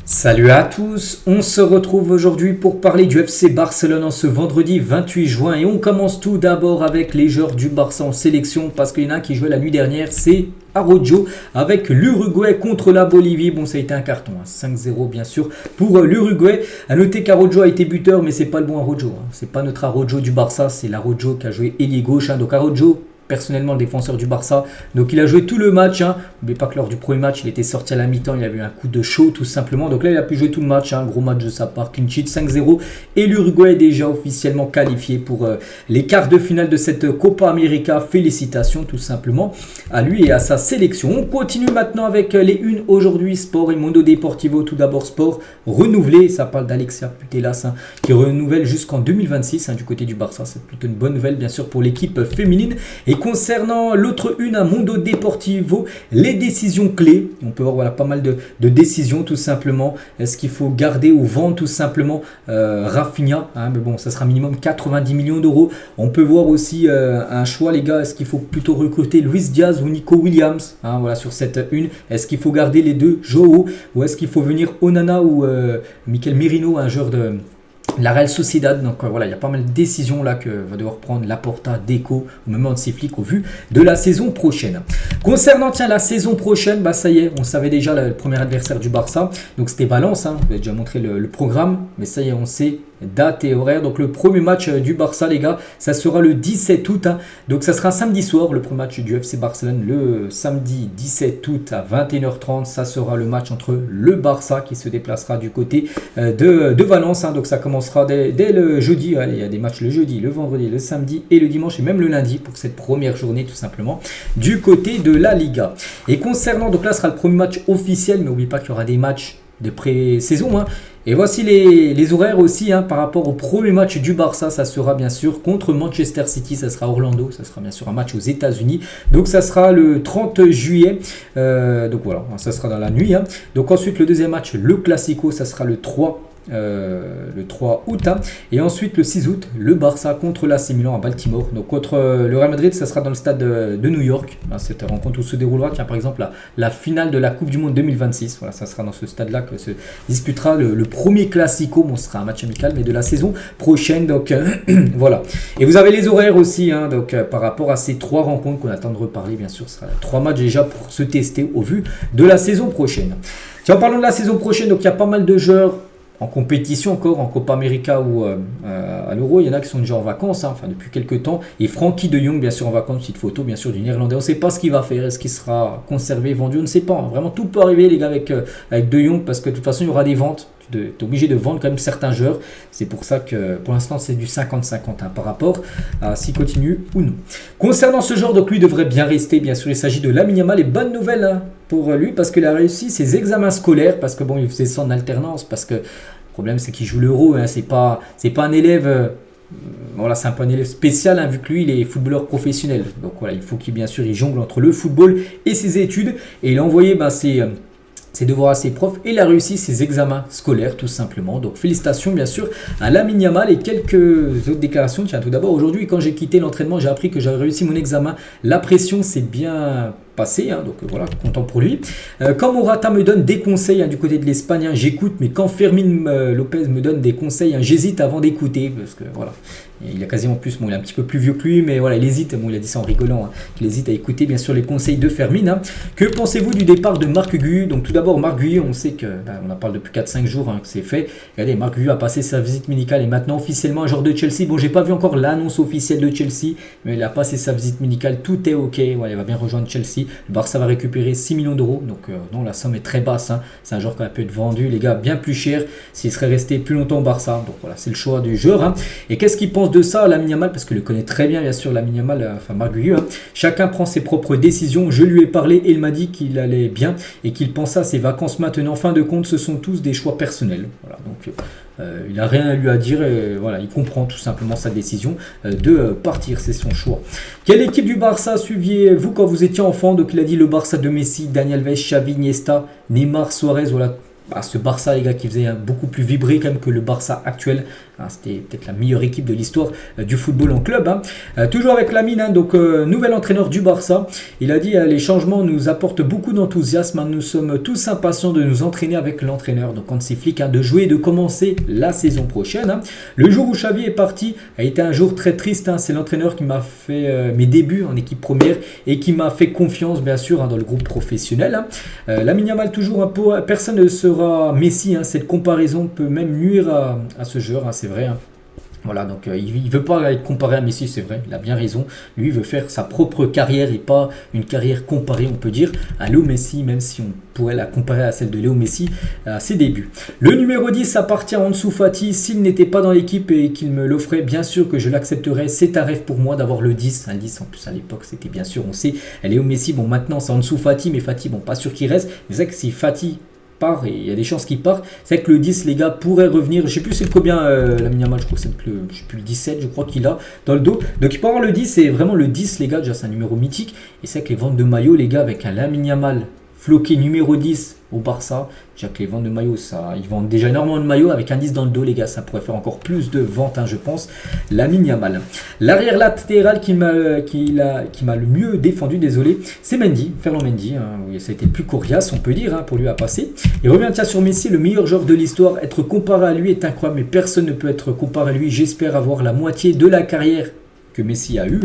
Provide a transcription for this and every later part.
Salut à tous, on se retrouve aujourd'hui pour parler du FC Barcelone en ce vendredi 28 juin et on commence tout d'abord avec les joueurs du Barça en sélection parce qu'il y en a un qui jouait la nuit dernière, c'est Araujo avec l'Uruguay contre la Bolivie. Bon, ça a été un carton, 5-0 bien sûr pour l'Uruguay. A noter qu'Araujo a été buteur, mais c'est pas le bon Araujo. C'est pas notre Araujo du Barça, c'est l'Araujo qui a joué ailier gauche. Donc Araujo, personnellement le défenseur du Barça, donc il a joué tout le match, n'oubliez pas que lors du premier match il était sorti à la mi-temps, il a eu un coup de chaud tout simplement, donc là il a pu jouer tout le match, gros match de sa part, clean sheet 5-0 et l'Uruguay est déjà officiellement qualifié pour les quarts de finale de cette Copa América. Félicitations tout simplement à lui et à sa sélection. On continue maintenant avec les unes aujourd'hui, Sport et Mundo Deportivo. Tout d'abord Sport renouvelé, ça parle d'Alexia Putellas qui renouvelle jusqu'en 2026 du côté du Barça, c'est plutôt une bonne nouvelle bien sûr pour l'équipe féminine. Et concernant l'autre une, Mundo Deportivo, les décisions clés, on peut voir pas mal de décisions tout simplement. Est-ce qu'il faut garder ou vendre tout simplement Rafinha, mais bon, ça sera minimum 90 millions d'euros. On peut voir aussi un choix les gars, est-ce qu'il faut plutôt recruter Luis Diaz ou Nico Williams, voilà sur cette une. Est-ce qu'il faut garder les deux Joao ou est-ce qu'il faut venir Onana ou Mikel Merino, un joueur de la Real Sociedad. Donc voilà, il y a pas mal de décisions là que va devoir prendre Laporta, Deco ou même Hansi Flick au vu de la saison prochaine. Concernant la saison prochaine, ça y est, on savait déjà le premier adversaire du Barça, donc c'était Valence, je vous ai déjà montré le programme, mais ça y est, on sait date et horaire. Donc le premier match du Barça les gars, ça sera le 17 août, donc ça sera samedi soir, le premier match du FC Barcelone le samedi 17 août à 21h30, ça sera le match entre le Barça qui se déplacera du côté de Valence, donc ça commencera dès le jeudi. Il y a des matchs le jeudi, le vendredi, le samedi et le dimanche et même le lundi pour cette première journée tout simplement du côté de la Liga. Et concernant, donc là ce sera le premier match officiel, mais n'oubliez pas qu'il y aura des matchs de pré-saison, Et voici les horaires aussi par rapport au premier match du Barça. Ça sera bien sûr contre Manchester City, ça sera Orlando, ça sera bien sûr un match aux États-Unis. Donc ça sera le 30 juillet, donc voilà, ça sera dans la nuit. Donc ensuite le deuxième match, le Classico, ça sera le 3 août, et ensuite le 6 août le Barça contre l'AC Milan à Baltimore, donc contre le Real Madrid, ça sera dans le stade de New York, cette rencontre où se déroulera par exemple la finale de la Coupe du Monde 2026, voilà, ça sera dans ce stade là que se disputera le premier Classico. Bon, ce sera un match amical mais de la saison prochaine, donc voilà. Et vous avez les horaires aussi, donc par rapport à ces trois rencontres qu'on attend de reparler, bien sûr ce sera 3 matchs déjà pour se tester au vu de la saison prochaine. En parlant de la saison prochaine, donc il y a pas mal de joueurs en compétition encore, en Copa América ou à l'Euro. Il y en a qui sont déjà en vacances, depuis quelques temps. Et Frankie de Jong, bien sûr, en vacances, petite photo, bien sûr, du Néerlandais. On ne sait pas ce qu'il va faire. Est-ce qu'il sera conservé, vendu? On ne sait pas. Vraiment, tout peut arriver, les gars, avec de Jong, parce que de toute façon, il y aura des ventes. Tu es obligé de vendre quand même certains joueurs. C'est pour ça que, pour l'instant, c'est du 50-50 par rapport à s'il continue ou non. Concernant ce joueur, donc lui devrait bien rester. Bien sûr, il s'agit de Lamine Yamal. Et bonne nouvelle pour lui, parce qu'il a réussi ses examens scolaires, parce que bon, il faisait ça en alternance, parce que le problème c'est qu'il joue l'Euro, c'est pas un élève, voilà, c'est un peu un élève spécial, vu que lui il est footballeur professionnel, donc voilà, il faut qu'il bien sûr il jongle entre le football et ses études, et il a envoyé ses devoirs à ses profs et il a réussi ses examens scolaires tout simplement. Donc félicitations bien sûr à Lamine Yamal. Et quelques autres déclarations. Tiens, tout d'abord, aujourd'hui quand j'ai quitté l'entraînement, j'ai appris que j'avais réussi mon examen. La pression s'est bien passée, donc voilà, content pour lui. Quand Morata me donne des conseils du côté de l'Espagne, j'écoute, mais quand Fermin Lopez me donne des conseils, j'hésite avant d'écouter, parce que voilà, il a quasiment plus, bon, il est un petit peu plus vieux que lui, mais voilà, il hésite, bon, il a dit ça en rigolant, il hésite à écouter bien sûr les conseils de Fermin. Que pensez-vous du départ de Marc Guéhi? Donc tout d'abord, Marc Guéhi, on sait que, on en parle depuis 4-5 jours que c'est fait. Regardez, Marc Guéhi a passé sa visite médicale et maintenant officiellement un joueur de Chelsea. Bon, j'ai pas vu encore l'annonce officielle de Chelsea, mais il a passé sa visite médicale, tout est ok, voilà, il va bien rejoindre Chelsea. Le Barça va récupérer 6 millions d'euros, donc non, la somme est très basse, c'est un joueur qui a pu être vendu, les gars, bien plus cher s'il serait resté plus longtemps au Barça. Donc voilà, c'est le choix du joueur. Et qu'est-ce qu'il pense de ça, Lamine Yamal, parce qu'il le connaît très bien sûr, Lamine Yamal, Marc Guéhi. Chacun prend ses propres décisions. Je lui ai parlé et il m'a dit qu'il allait bien et qu'il pensait à ses vacances maintenant. En fin de compte, ce sont tous des choix personnels. Voilà, donc il n'a rien à lui à dire, voilà, il comprend tout simplement sa décision de partir, c'est son choix. Quelle équipe du Barça suiviez-vous quand vous étiez enfant? Donc il a dit le Barça de Messi, Dani Alves, Xavi, Iniesta, Neymar, Suarez, voilà. ce Barça, les gars, qui faisait beaucoup plus vibrer quand même que le Barça actuel. C'était peut-être la meilleure équipe de l'histoire du football en club. Toujours avec Lamine, donc nouvel entraîneur du Barça. Il a dit les changements nous apportent beaucoup d'enthousiasme. Nous sommes tous impatients de nous entraîner avec l'entraîneur. Donc Hansi Flick, de jouer et de commencer la saison prochaine. Le jour où Xavi est parti a été un jour très triste. C'est l'entraîneur qui m'a fait mes débuts en équipe première et qui m'a fait confiance, bien sûr, dans le groupe professionnel. Lamine Yamal, toujours un peu, personne ne sera Messi. Cette comparaison peut même nuire à ce joueur. C'est vrai. Voilà, donc il ne veut pas être comparé à Messi, c'est vrai, il a bien raison. Lui, il veut faire sa propre carrière et pas une carrière comparée, on peut dire, à Léo Messi, même si on pourrait la comparer à celle de Léo Messi à ses débuts. Le numéro 10 appartient à Ansu Fati. S'il n'était pas dans l'équipe et qu'il me l'offrait, bien sûr que je l'accepterais. C'est un rêve pour moi d'avoir le 10. Un 10, en plus, à l'époque, c'était bien sûr, on sait, Léo Messi, bon, maintenant, c'est Ansu Fati, mais Fati, bon, pas sûr qu'il reste. Mais c'est vrai que si Fati part et il y a des chances qu'il parte, c'est que le 10, les gars, pourrait revenir. Je sais plus c'est combien Lamine Yamal, je crois que c'est je sais plus, le 17, je crois qu'il a dans le dos. Donc il peut avoir le 10, c'est vraiment le 10, les gars, déjà c'est un numéro mythique. Et c'est que les ventes de maillots, les gars, avec un Lamine Yamal floqué numéro 10 au Barça, déjà que les ventes de maillots, ils vendent déjà énormément de maillots. Avec un 10 dans le dos, les gars, ça pourrait faire encore plus de ventes, je pense. Lamine Yamal. L'arrière latéral qui m'a le mieux défendu, désolé, c'est Mendy, Ferland Mendy. Oui, ça a été le plus coriace, on peut dire, pour lui à passer. Il revient sur Messi, le meilleur joueur de l'histoire. Être comparé à lui est incroyable, mais personne ne peut être comparé à lui. J'espère avoir la moitié de la carrière que Messi a eu.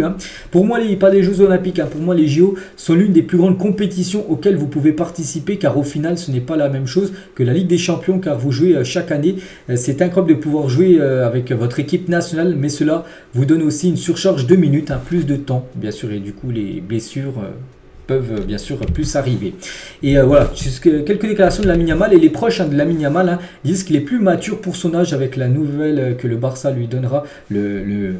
Pour moi, pas les Jeux Olympiques, pour moi les JO sont l'une des plus grandes compétitions auxquelles vous pouvez participer, car au final ce n'est pas la même chose que la Ligue des Champions, car vous jouez chaque année. C'est incroyable de pouvoir jouer avec votre équipe nationale, mais cela vous donne aussi une surcharge de minutes, plus de temps bien sûr, et du coup les blessures peuvent bien sûr plus arriver. Et voilà, quelques déclarations de Lamine Yamal, et les proches de Lamine Yamal disent qu'il est plus mature pour son âge avec la nouvelle que le Barça lui donnera, le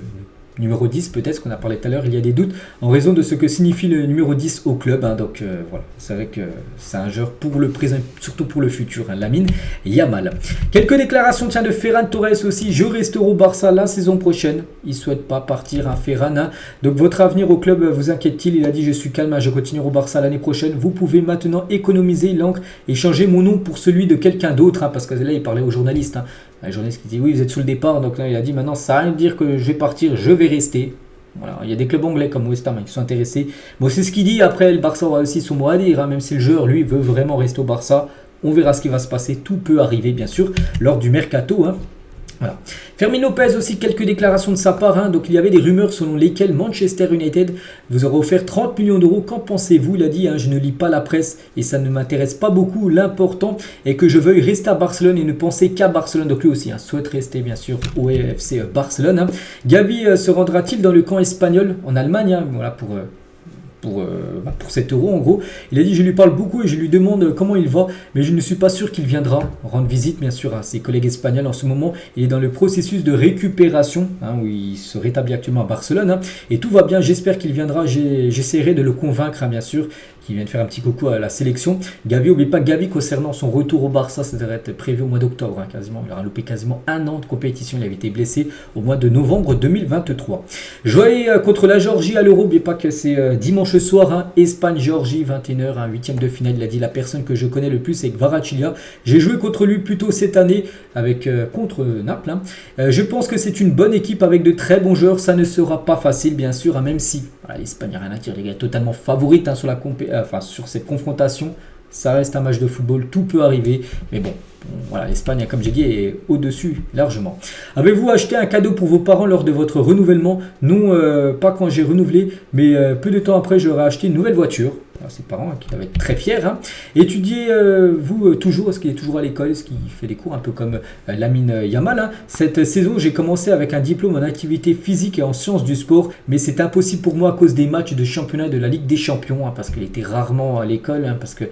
numéro 10 peut-être, ce qu'on a parlé tout à l'heure, il y a des doutes en raison de ce que signifie le numéro 10 au club. Donc voilà, c'est vrai que c'est un joueur pour le présent, surtout pour le futur, Lamine Yamal. Quelques déclarations de Ferran Torres aussi. Je resterai au Barça la saison prochaine. Il ne souhaite pas partir, Ferran. Donc votre avenir au club vous inquiète-t-il? Il a dit je suis calme, je continuerai au Barça l'année prochaine. Vous pouvez maintenant économiser l'encre et changer mon nom pour celui de quelqu'un d'autre, parce que là il parlait aux journalistes. Les journalistes qui disent oui, vous êtes sous le départ, donc là il a dit maintenant ça n'a rien de dire que je vais partir, je vais rester. Voilà, il y a des clubs anglais comme West Ham qui sont intéressés. Bon, c'est ce qu'il dit. Après, le Barça aura aussi son mot à dire, même si le joueur lui veut vraiment rester au Barça. On verra ce qui va se passer. Tout peut arriver bien sûr lors du mercato. Voilà. Fermin Lopez aussi, quelques déclarations de sa part. Donc il y avait des rumeurs selon lesquelles Manchester United vous aurait offert 30 millions d'euros. Qu'en pensez-vous? Il a dit je ne lis pas la presse et ça ne m'intéresse pas beaucoup. L'important est que je veuille rester à Barcelone et ne penser qu'à Barcelone. Donc lui aussi souhaite rester bien sûr au FC Barcelone. Gavi se rendra-t-il dans le camp espagnol en Allemagne? Voilà pour cet euro en gros. Il a dit je lui parle beaucoup et je lui demande comment il va, mais je ne suis pas sûr qu'il viendra rendre visite bien sûr à ses collègues espagnols. En ce moment il est dans le processus de récupération où il se rétablit actuellement à Barcelone et tout va bien. J'espère qu'il viendra, j'essaierai de le convaincre bien sûr qu'il vienne faire un petit coucou à la sélection. Gavi, n'oubliez pas Gavi concernant son retour au Barça, ça devrait être prévu au mois d'octobre quasiment. Il aura loupé quasiment un an de compétition, il avait été blessé au mois de novembre 2023. Jouer contre la Géorgie à l'Euro, n'oubliez pas que c'est dimanche soir, Espagne-Géorgie 21h, un huitième de finale. Il a dit la personne que je connais le plus c'est Kvaratskhelia. J'ai joué contre lui plus tôt cette année contre Naples. Je pense que c'est une bonne équipe avec de très bons joueurs. Ça ne sera pas facile bien sûr, même si l'Espagne n'a rien à dire, les gars, totalement favorite sur cette confrontation. Ça reste un match de football, tout peut arriver, mais bon, voilà, l'Espagne, comme j'ai dit, est au-dessus largement. Avez-vous acheté un cadeau pour vos parents lors de votre renouvellement? Non, pas quand j'ai renouvelé, mais peu de temps après, j'aurais acheté une nouvelle voiture. Alors, ses parents qui doivent être très fiers. Étudiez-vous toujours? Est-ce qu'il est toujours à l'école? Est-ce qu'il fait des cours un peu comme Lamine Yamal? Cette saison, j'ai commencé avec un diplôme en activité physique et en sciences du sport, mais c'est impossible pour moi à cause des matchs de championnat de la Ligue des Champions, parce qu'il était rarement à l'école, parce que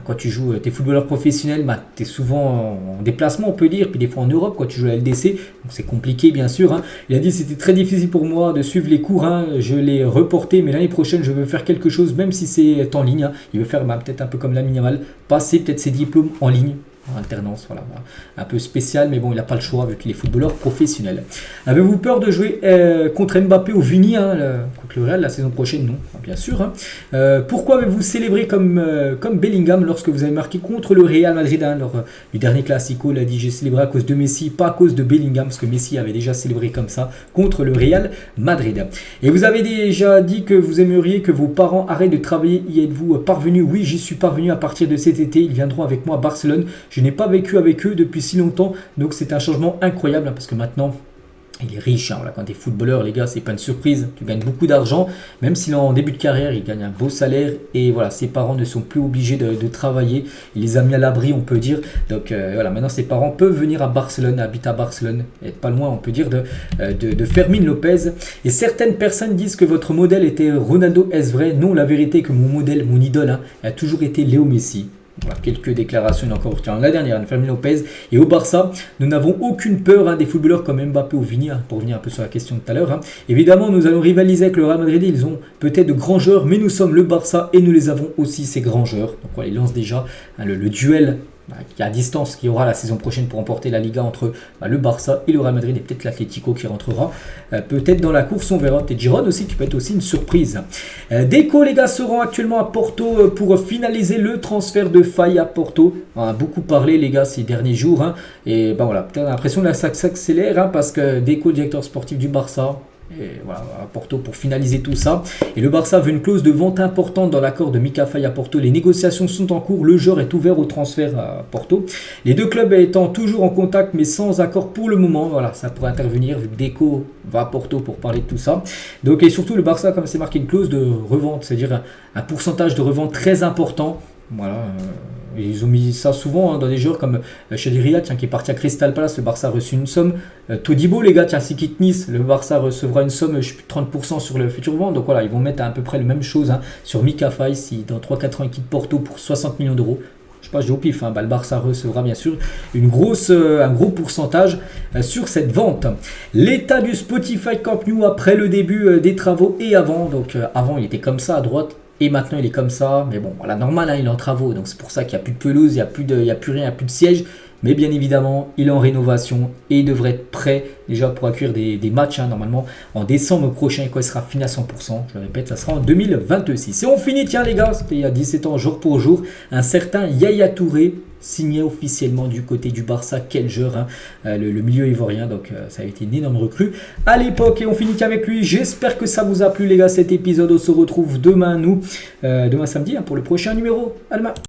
quand tu joues, t'es footballeur professionnel, tu es souvent en déplacement, on peut dire, puis des fois en Europe, quand tu joues à LDC, donc c'est compliqué bien sûr. Il a dit c'était très difficile pour moi de suivre les cours, je l'ai reporté, mais l'année prochaine je veux faire quelque chose, même si c'est en ligne. Il veut faire peut-être un peu comme Lamine Yamal, passer peut-être ses diplômes en ligne. en alternance, voilà. Un peu spécial, mais bon, il n'a pas le choix vu qu'il est footballeur professionnel. Avez-vous peur de jouer contre Mbappé au Vini, contre le Real la saison prochaine? Non, bien sûr. Pourquoi avez-vous célébré comme Bellingham lorsque vous avez marqué contre le Real Madrid lors du dernier Classico? Il a dit j'ai célébré à cause de Messi, pas à cause de Bellingham, parce que Messi avait déjà célébré comme ça contre le Real Madrid. Et vous avez déjà dit que vous aimeriez que vos parents arrêtent de travailler. Y êtes-vous parvenu? Oui, j'y suis parvenu à partir de cet été. Ils viendront avec moi à Barcelone. Je n'ai pas vécu avec eux depuis si longtemps, donc c'est un changement incroyable parce que maintenant il est riche. Voilà, quand tu es footballeur, les gars, c'est pas une surprise. Tu gagnes beaucoup d'argent, même s'il est en début de carrière, il gagne un beau salaire et voilà, ses parents ne sont plus obligés de travailler. Il les a mis à l'abri, on peut dire. Donc voilà, maintenant ses parents peuvent venir à Barcelone, habitent à Barcelone, être pas loin, on peut dire, de Fermín López. Et certaines personnes disent que votre modèle était Ronaldo. Est-ce vrai? Non, la vérité est que mon modèle, mon idole, a toujours été Léo Messi. Voilà, quelques déclarations encore. Tiens, la dernière, Fermín López. Et au Barça, nous n'avons aucune peur des footballeurs comme Mbappé ou Vini, pour revenir un peu sur la question de tout à l'heure. Évidemment, nous allons rivaliser avec le Real Madrid. Ils ont peut-être de grands joueurs, mais nous sommes le Barça et nous les avons aussi, ces grands joueurs. Donc voilà, ils lancent déjà le duel qui est à distance, qui aura la saison prochaine pour remporter la Liga entre le Barça et le Real Madrid, et peut-être l'Atlético qui rentrera peut-être dans la course, on verra. Peut-être Giron aussi qui peut être aussi une surprise. Deco, les gars, seront actuellement à Porto pour finaliser le transfert de Faye à Porto. On a beaucoup parlé, les gars, ces derniers jours, et voilà, peut-être l'impression que ça s'accélère, parce que Deco, directeur sportif du Barça, et voilà, à Porto pour finaliser tout ça. Et le Barça veut une clause de vente importante dans l'accord de Mika Faye à Porto. Les négociations sont en cours. Le joueur est ouvert au transfert à Porto. Les deux clubs étant toujours en contact mais sans accord pour le moment. Voilà, ça pourrait intervenir vu que Deco va à Porto pour parler de tout ça. Donc, et surtout le Barça, comme c'est marqué, une clause de revente, c'est-à-dire un pourcentage de revente très important. Voilà. Ils ont mis ça souvent dans des joueurs comme Chedira, qui est parti à Crystal Palace, le Barça a reçu une somme. Todibo, les gars, s'il quitte Nice, le Barça recevra une somme, je sais plus, 30% sur le futur vent. Donc voilà, ils vont mettre à peu près la même chose sur Mika Faye, si dans 3-4 ans il quitte Porto pour 60 millions d'euros. Je sais pas, je dis au pif, le Barça recevra bien sûr un gros pourcentage sur cette vente. L'état du Spotify Camp Nou après le début des travaux et avant. Donc avant il était comme ça à droite. Et maintenant, il est comme ça. Mais bon, voilà, normal, il est en travaux. Donc, c'est pour ça qu'il n'y a plus de pelouse, il n'y a plus rien, il n'y a plus de siège. Mais bien évidemment, il est en rénovation et il devrait être prêt déjà pour accueillir des matchs normalement en décembre prochain. Quand il sera fini à 100%, je le répète, ça sera en 2026. Et on finit, tiens les gars, c'était il y a 17 ans, jour pour jour, un certain Yaya Touré signé officiellement du côté du Barça. Quel joueur, le milieu ivoirien. Donc ça a été une énorme recrue à l'époque. Et on finit avec lui. J'espère que ça vous a plu les gars, cet épisode. On se retrouve demain samedi pour le prochain numéro. À demain.